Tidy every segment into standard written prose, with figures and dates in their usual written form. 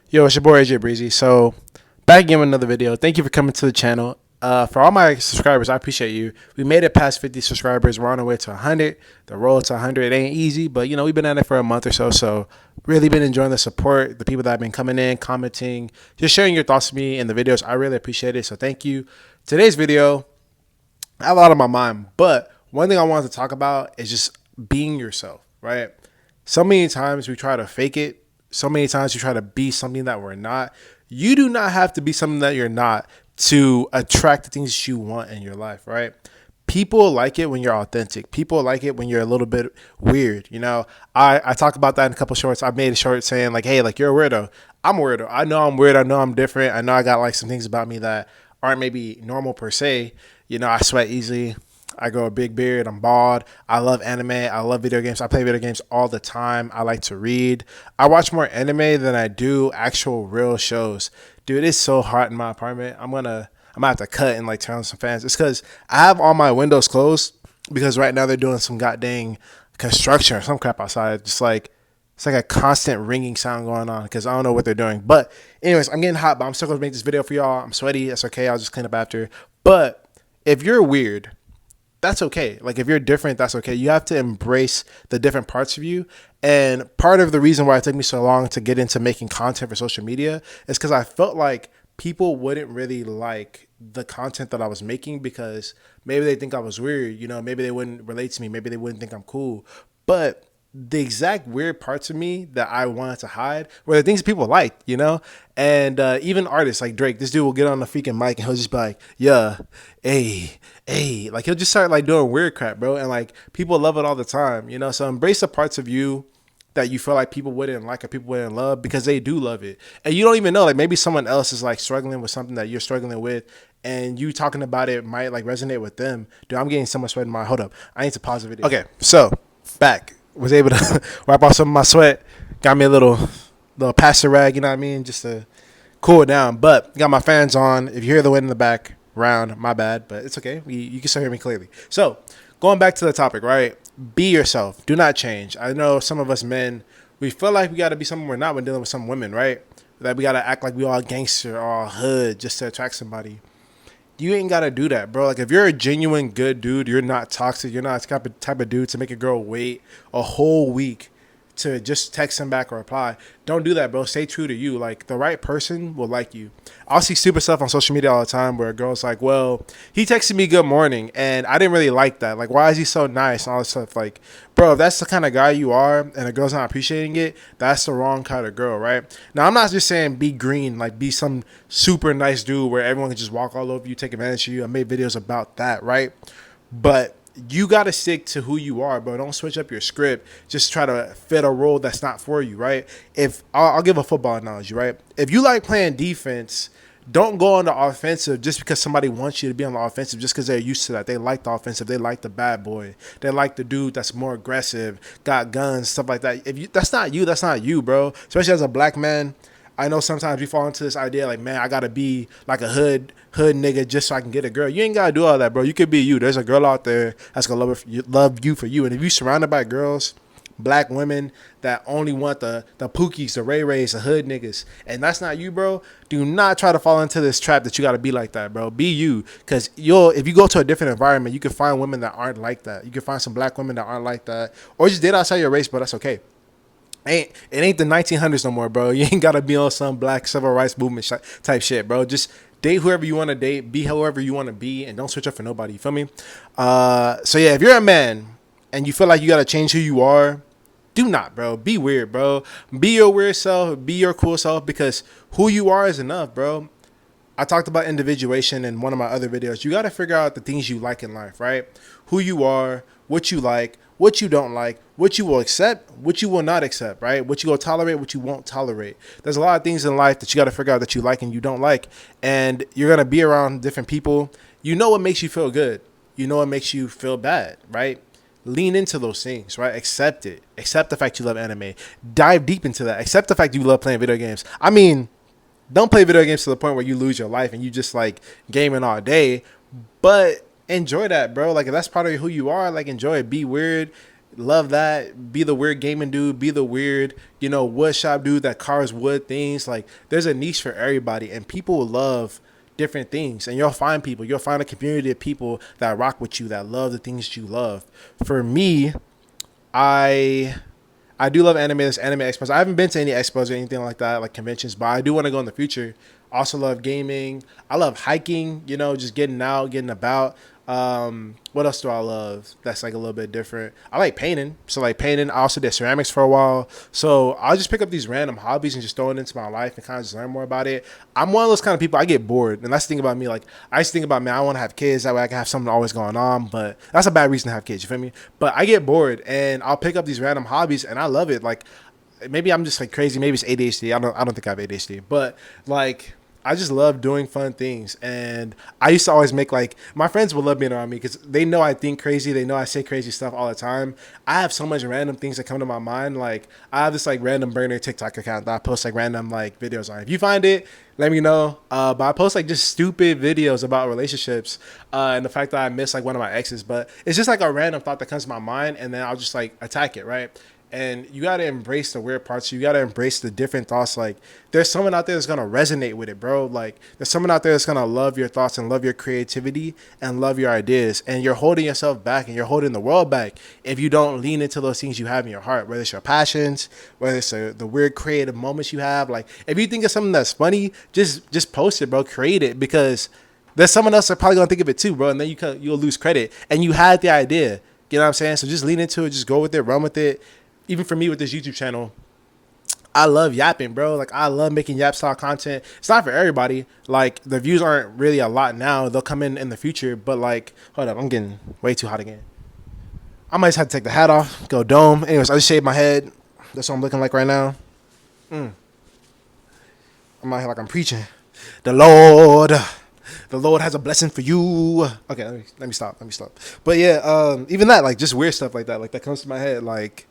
Yo, it's your boy AJ Breezy. So, back again with another video. Thank you for coming to the channel. For all my subscribers, I appreciate you. We made it past 50 subscribers. We're on our way to 100. The road to 100 ain't easy, but we've been at it for a month or so. So, really been enjoying the support, the people that have been coming in, commenting, just sharing your thoughts with me in the videos. I really appreciate it. So, thank you. Today's video, I have a lot on my mind, but one thing I wanted to talk about is just being yourself, right? So many times we try to fake it. So many times we try to be something that we're not. You do not have to be something that you're not to attract the things you want in your life, right? People like it when you're authentic. People like it when you're a little bit weird. I talk about that in a couple shorts. I made a short saying like, hey, like you're a weirdo. I'm a weirdo. I know I'm weird. I know I'm different. I know I got like some things about me that aren't maybe normal per se. I sweat easily. I grow a big beard. I'm bald. I love anime. I love video games. I play video games all the time. I like to read. I watch more anime than I do actual real shows. Dude, it's so hot in my apartment. I'm gonna have to cut and like turn on some fans. It's because I have all my windows closed because right now they're doing some goddamn construction or some crap outside. Just like it's like a constant ringing sound going on because I don't know what they're doing. But anyways, I'm getting hot, but I'm still gonna make this video for y'all. I'm sweaty. That's okay. I'll just clean up after. But if you're weird, that's okay. Like if you're different, that's okay. You have to embrace the different parts of you. And part of the reason why it took me so long to get into making content for social media is because I felt like people wouldn't really like the content that I was making because maybe they think I was weird, maybe they wouldn't relate to me, maybe they wouldn't think I'm cool. But the exact weird parts of me that I wanted to hide were the things people liked. And even artists like Drake, this dude will get on the freaking mic and he'll just be like, yeah, hey, like he'll just start like doing weird crap, bro. And like people love it all the time. So embrace the parts of you that you feel like people wouldn't like or people wouldn't love because they do love it. And you don't even know, like maybe someone else is like struggling with something that you're struggling with and you talking about it might like resonate with them. Dude, I'm getting so much sweat in my, hold up. I need to pause the video. Okay, so back. Was able to wipe off some of my sweat. Got me a little pastor rag, you know what I mean? Just to cool it down. But got my fans on. If you hear the wind in the background, my bad, but it's okay. You can still hear me clearly. So going back to the topic, right? Be yourself. Do not change. I know some of us men, we feel like we got to be something we're not when dealing with some women, right? That we got to act like we all gangster, all hood just to attract somebody. You ain't gotta do that, bro. Like if you're a genuine good dude, you're not toxic. You're not the type of dude to make a girl wait a whole week to just text him back or reply. Don't do that, bro. Stay true to you. Like the right person will like you. I'll see stupid stuff on social media all the time where a girl's like, well, he texted me good morning and I didn't really like that. Like, why is he so nice and all this stuff? Like, bro, if that's the kind of guy you are and a girl's not appreciating it, that's the wrong kind of girl, right? Now, I'm not just saying be green, like be some super nice dude where everyone can just walk all over you, take advantage of you. I made videos about that, right? But you got to stick to who you are, bro. Don't switch up your script. Just try to fit a role that's not for you, right? If I'll give a football analogy, right? If you like playing defense, don't go on the offensive just because somebody wants you to be on the offensive just because they're used to that. They like the offensive. They like the bad boy. They like the dude that's more aggressive, got guns, stuff like that. If you that's not you, that's not you, bro. Especially as a black man. I know sometimes we fall into this idea like, man, I gotta be like a hood nigga just so I can get a girl. You ain't gotta do all that, bro. You could be you. There's a girl out there that's gonna love you for you. And if you surrounded by girls, black women that only want the pookies, the ray rays, the hood niggas, and that's not you, bro, do not try to fall into this trap that you gotta be like that, bro. Be you, because if you go to a different environment, you can find women that aren't like that. You can find some black women that aren't like that, or just date outside your race, but that's okay. It ain't the 1900s no more, bro. You ain't gotta be on some black civil rights movement type shit, bro. Just date whoever you want to date, be however you want to be, and don't switch up for nobody. You feel me? So yeah, if you're a man and you feel like you gotta change who you are, do not, bro. Be weird, bro. Be your weird self. Be your cool self because who you are is enough, bro. I talked about individuation in one of my other videos. You got to figure out the things you like in life, right? Who you are, what you like, what you don't like, what you will accept, what you will not accept, right? What you will tolerate, what you won't tolerate. There's a lot of things in life that you got to figure out that you like and you don't like. And you're going to be around different people. You know what makes you feel good. You know what makes you feel bad, right? Lean into those things, right? Accept it. Accept the fact you love anime. Dive deep into that. Accept the fact you love playing video games. I mean, don't play video games to the point where you lose your life and you just like gaming all day, but enjoy that, bro. Like if that's part of who you are, like enjoy it. Be weird. Love that. Be the weird gaming dude. Be the weird, wood shop dude that carves wood things. Like, there's a niche for everybody, and people love different things. And you'll find people. You'll find a community of people that rock with you, that love the things that you love. For me, I I do love anime. There's anime expos. I haven't been to any expos or anything like that, like conventions, but I do want to go in the future. Also love gaming. I love hiking, just getting out, getting about. What else do I love that's like a little bit different? I like painting. So like painting, I also did ceramics for a while. So I'll just pick up these random hobbies and just throw it into my life and kind of just learn more about it. I'm one of those kind of people, I get bored. And that's the thing about me. Like, I just think about, man, I want to have kids. That way I can have something always going on. But that's a bad reason to have kids. You feel me? But I get bored and I'll pick up these random hobbies and I love it. Like, maybe I'm just like crazy. Maybe it's ADHD. I don't think I have ADHD. But like, I just love doing fun things. And I used to always make, like, my friends will love being around me because they know I think crazy. They know I say crazy stuff all the time. I have so much random things that come to my mind. Like, I have this like random burner TikTok account that I post like random like videos on. If you find it, let me know. But I post like just stupid videos about relationships and the fact that I miss like one of my exes. But it's just like a random thought that comes to my mind and then I'll just like attack it, right? And you got to embrace the weird parts. You got to embrace the different thoughts. Like, there's someone out there that's going to resonate with it, bro. Like, there's someone out there that's going to love your thoughts and love your creativity and love your ideas. And you're holding yourself back and you're holding the world back if you don't lean into those things you have in your heart, whether it's your passions, whether it's the weird creative moments you have. Like, if you think of something that's funny, just post it, bro. Create it, because there's someone else that's probably going to think of it too, bro. And then you'll lose credit. And you had the idea. You know what I'm saying? So just lean into it. Just go with it. Run with it. Even for me with this YouTube channel, I love yapping, bro. Like, I love making yap style content. It's not for everybody. Like, the views aren't really a lot now. They'll come in the future. But like, hold up, I'm getting way too hot again. I might just have to take the hat off, go dome. Anyways, I just shaved my head. That's what I'm looking like right now. I'm out here like I'm preaching. The Lord has a blessing for you. Okay, let me stop. But yeah, even that, like, just weird stuff like that comes to my head. Like,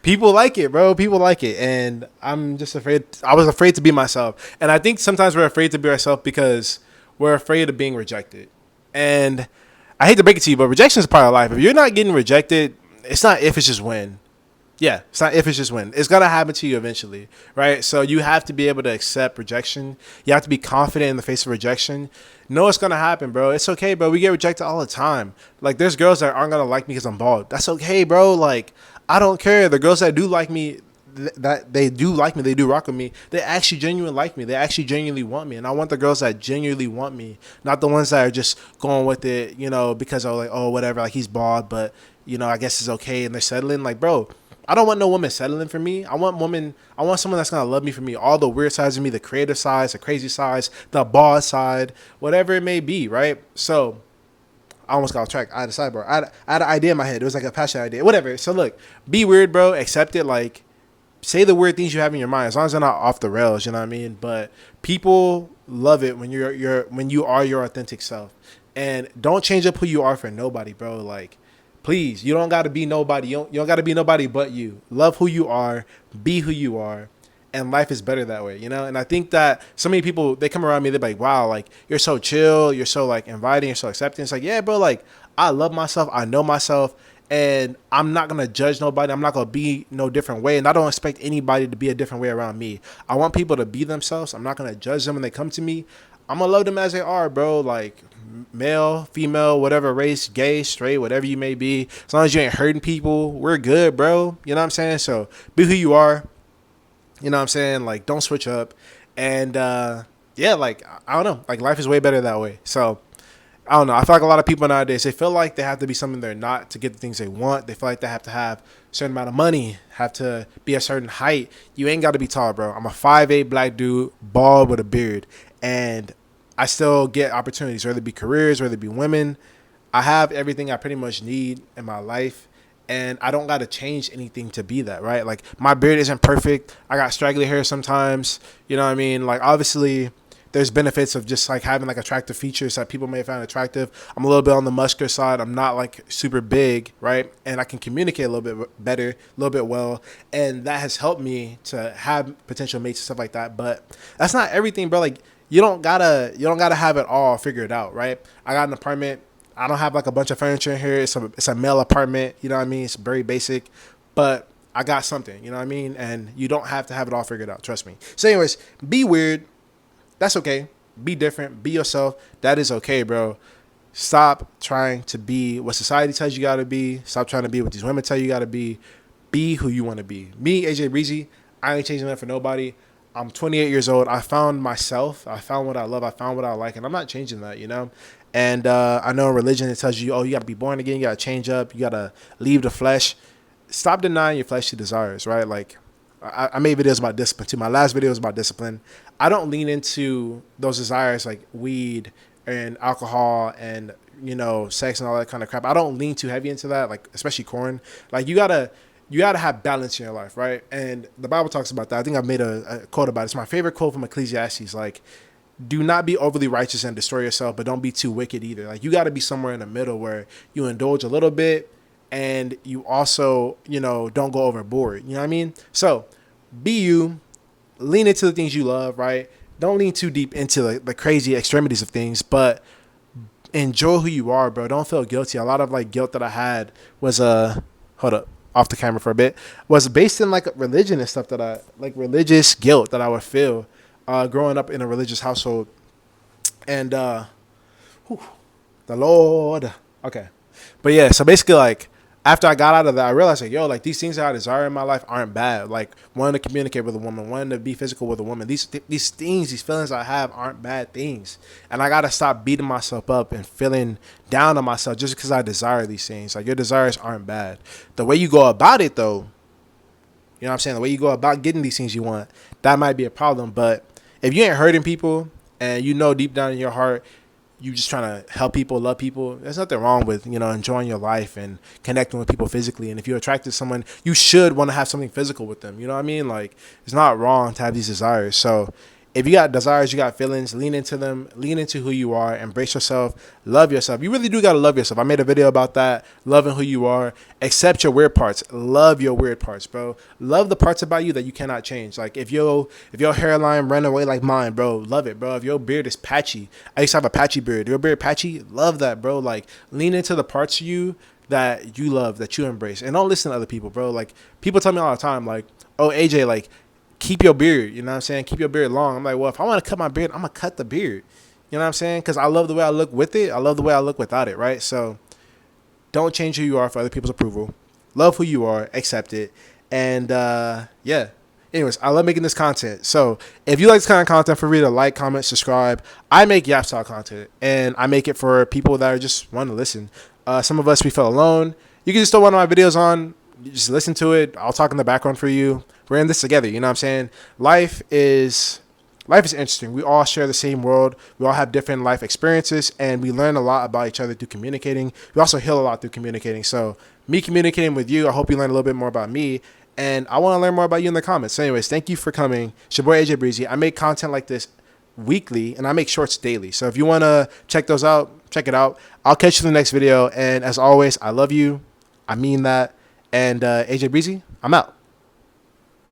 people like it, bro. People like it. And I'm just afraid. I was afraid to be myself. And I think sometimes we're afraid to be ourselves because we're afraid of being rejected. And I hate to break it to you, but rejection is part of life. If you're not getting rejected, it's not if, it's just when. Yeah, it's not if, it's just when. It's going to happen to you eventually, right? So you have to be able to accept rejection. You have to be confident in the face of rejection. Know it's going to happen, bro. It's okay, bro. We get rejected all the time. Like, there's girls that aren't going to like me because I'm bald. That's okay, bro. Like, I don't care. The girls that do like me, that they do like me, they do rock with me, they actually genuinely like me. They actually genuinely want me. And I want the girls that genuinely want me, not the ones that are just going with it, because of like, oh, whatever, like, he's bald, but, I guess it's okay, and they're settling. Like, bro, I don't want no woman settling for me. I want someone that's gonna love me for me, all the weird sides of me, the creative sides, the crazy sides, the boss side, whatever it may be, right? So I almost got off track. I had a sidebar. I had an idea in my head. It was like a passion idea, whatever. So look, be weird, bro. Accept it. Like, say the weird things you have in your mind, as long as they're not off the rails. You know what I mean? But people love it when you are your authentic self, and don't change up who you are for nobody, bro. Like, please, you don't got to be nobody. You don't got to be nobody but you. Love who you are. Be who you are. And life is better that way, And I think that so many people, they come around me, they're like, wow, like, you're so chill. You're so, like, inviting. You're so accepting. It's like, yeah, bro, like, I love myself. I know myself. And I'm not going to judge nobody. I'm not going to be no different way. And I don't expect anybody to be a different way around me. I want people to be themselves. I'm not going to judge them when they come to me. I'm going to love them as they are, bro. Like, male, female, whatever race, gay, straight, whatever you may be. As long as you ain't hurting people, we're good, bro. You know what I'm saying? So be who you are. You know what I'm saying? Like, don't switch up. And yeah, like, I don't know. Like, life is way better that way. So I don't know. I feel like a lot of people nowadays, they feel like they have to be something they're not to get the things they want. They feel like they have to have a certain amount of money, have to be a certain height. You ain't got to be tall, bro. I'm a 5'8" black dude, bald with a beard. And I still get opportunities, whether it be careers, whether it be women. I have everything I pretty much need in my life. And I don't got to change anything to be that, right? Like, my beard isn't perfect. I got straggly hair sometimes. You know what I mean? Like, obviously, there's benefits of just, like, having, like, attractive features that people may find attractive. I'm a little bit on the muscular side. I'm not, like, super big, right? And I can communicate a little bit better, a little bit well. And that has helped me to have potential mates and stuff like that. But that's not everything, bro. Like, you don't gotta have it all figured out, right? I got an apartment. I don't have like a bunch of furniture in here. It's a male apartment. You know what I mean? It's very basic, but I got something. You know what I mean? And you don't have to have it all figured out. Trust me. So, anyways, be weird. That's okay. Be different. Be yourself. That is okay, bro. Stop trying to be what society tells you gotta be. Stop trying to be what these women tell you gotta be. Be who you want to be. Me, AJ Breezy, I ain't changing that for nobody. I'm 28 years old. I found myself. I found what I love. I found what I like, and I'm not changing that, you know. And I know in religion it tells you, oh, you got to be born again. You got to change up. You got to leave the flesh. Stop denying your fleshly desires, right? Like I made videos about discipline too. My last video was about discipline. I don't lean into those desires like weed and alcohol and sex and all that kind of crap. I don't lean too heavy into that, like especially corn. Like you gotta have balance in your life, right? And the Bible talks about that. I think I've made a quote about it. It's my favorite quote from Ecclesiastes. Like, do not be overly righteous and destroy yourself, but don't be too wicked either. Like, you got to be somewhere in the middle where you indulge a little bit and you also, don't go overboard. You know what I mean? So, be you, lean into the things you love, right? Don't lean too deep into the crazy extremities of things, but enjoy who you are, bro. Don't feel guilty. A lot of like guilt that I had was hold up, off the camera for a bit, was based in like religion and stuff that I like, religious guilt that I would feel growing up in a religious household. And the Lord. Okay. But yeah, so basically like after I got out of that, I realized like, yo, like these things that I desire in my life aren't bad. Like wanting to communicate with a woman, wanting to be physical with a woman. These things, these feelings I have aren't bad things. And I got to stop beating myself up and feeling down on myself just because I desire these things. Like your desires aren't bad. The way you go about it though, you know what I'm saying? The way you go about getting these things you want, that might be a problem. But if you ain't hurting people and deep down in your heart, you just trying to help people, love people, there's nothing wrong with, enjoying your life and connecting with people physically. And if you're attracted to someone, you should want to have something physical with them. You know what I mean? Like, it's not wrong to have these desires. So if you got desires, you got feelings, lean into them, lean into who you are, embrace yourself, love yourself. You really do got to love yourself. I made a video about that, loving who you are, accept your weird parts, love your weird parts, bro. Love the parts about you that you cannot change. Like if your hairline ran away like mine, bro, love it, bro. If your beard is patchy, I used to have a patchy beard. Your beard patchy, love that, bro. Like lean into the parts of you that you love, that you embrace. And don't listen to other people, bro. Like people tell me all the time, like, oh, AJ, like, keep your beard, you know what I'm saying? Keep your beard long. I'm like, well, if I want to cut my beard, I'm going to cut the beard. You know what I'm saying? Because I love the way I look with it. I love the way I look without it, right? So don't change who you are for other people's approval. Love who you are. Accept it. And, yeah. Anyways, I love making this content. So if you like this kind of content, feel free to like, comment, subscribe. I make Yap Talk content, and I make it for people that are just want to listen. Some of us, we feel alone. You can just throw one of my videos on. You just listen to it. I'll talk in the background for you. We're in this together. You know what I'm saying? Life is interesting. We all share the same world. We all have different life experiences, and we learn a lot about each other through communicating. We also heal a lot through communicating. So me communicating with you, I hope you learn a little bit more about me, and I want to learn more about you in the comments. So anyways, thank you for coming. It's your boy AJ Breezy. I make content like this weekly, and I make shorts daily. So if you want to check those out, check it out. I'll catch you in the next video. And as always, I love you. I mean that. And AJ Breezy, I'm out.